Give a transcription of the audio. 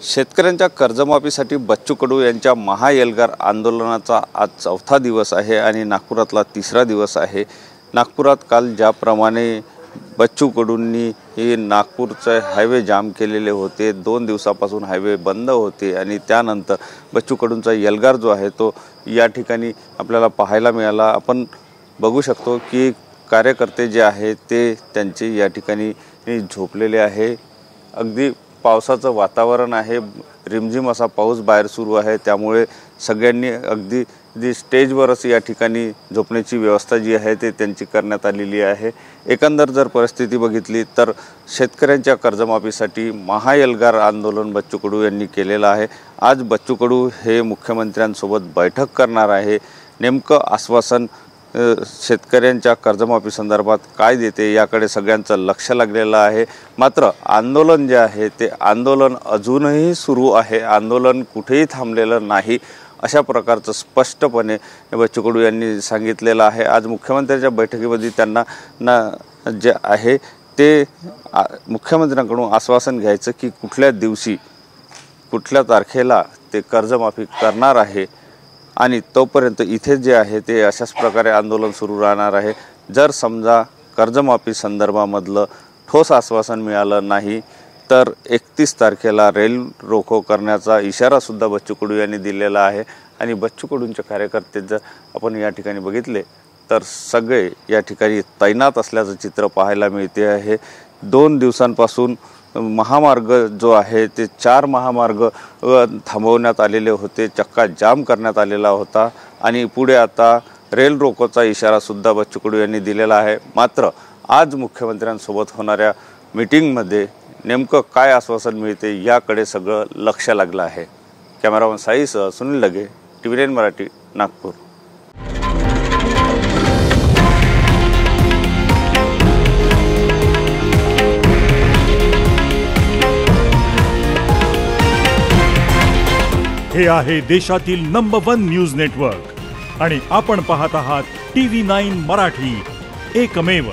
शेतकऱ्यांच्या कर्जमाफीसाठी बच्चू कडू यांच्या महाएल्गार आंदोलनाचा आज चौथा दिवस आहे आणि नागपुरातला तिसरा दिवस आहे। नागपुरात काल ज्याप्रमाणे बच्चू कडूंनी हे नागपूरचे हायवे जाम केलेले होते, 2 दिवसापासून हायवे बंद होते आणि त्यानंतर बच्चू कडूंचा एल्गार जो आहे तो या ठिकाणी आपल्याला पाहायला मिळाला। आपण बघू शकतो की कार्यकर्ते जे आहेत ते त्यांचे या ठिकाणी झोपलेले आहे। अगदी पावसाचं वातावरण आहे, रिमझिम असा पाऊस बाहेर सुरू आहे, त्यामुळे सगळ्यांनी अगदी स्टेजवरच या ठिकाणी झोपण्याची व्यवस्था जी आहे ते त्यांची करण्यात आलेली आहे। एकंदर जर परिस्थिती बघितली तर शेतकऱ्यांच्या कर्जमाफीसाठी महाएल्गार आंदोलन बच्चू कडू यांनी केलेलं आहे। आज बच्चू कडू हे मुख्यमंत्र्यांसोबत बैठक करणार आहे। नेमकं आश्वासन शेतकऱ्यांच्या कर्जमाफी संदर्भात काय देते याकडे सगळ्यांचं लक्ष लागलेलं आहे। मात्र आंदोलन जे आहे ते आंदोलन अजूनही सुरू आहे, आंदोलन कुठेही थांबलेलं नाही अशा प्रकारचं स्पष्टपणे बच्चू कडू यांनी सांगितलेलं आहे। आज मुख्यमंत्र्यांच्या बैठकीमध्ये त्यांना जे आहे ते मुख्यमंत्र्यांकडून आश्वासन घ्यायचं की कुठल्या दिवशी कुठल्या तारखेला ते कर्जमाफी करणार आहे आणि तोपर्यंत इथे जे आहे ते अशाच प्रकारे आंदोलन सुरू राहणार आहे। जर समजा कर्जमाफी संदर्भामधलं ठोस आश्वासन मिळालं नाही तर 31 तारखेला रेल रोको करण्याचा इशारा सुद्धा बच्चू कडू यांनी दिलेला आहे। आणि बच्चू कडूंचे कार्यकर्ते जर आपण या ठिकाणी बघितले तर सगळे या ठिकाणी तैनात असल्याचं चित्र पाहायला मिळते आहे। 2 दिवसांपासून महामार्ग जो आहे ते 4 महामार्ग थांबवण्यात आलेले होते, चक्का जाम करण्यात आलेला होता आणि पुढे आता रेल रोकोचा इशारा सुद्धा बच्चू कडू यांनी दिलेला आहे। मात्र आज मुख्यमंत्र्यांसोबत होणाऱ्या मीटिंगमध्ये नेमकं काय आश्वासन मिळते याकडे सगळं लक्ष लागलं आहे। कॅमेरामन साईसह सुनील लगे, TV9 मराठी, नागपूर। हे आहे देशातील नंबर 1 न्यूज नेटवर्क आणि आपण पाहत आहात TV9 मराठी, एकमेव।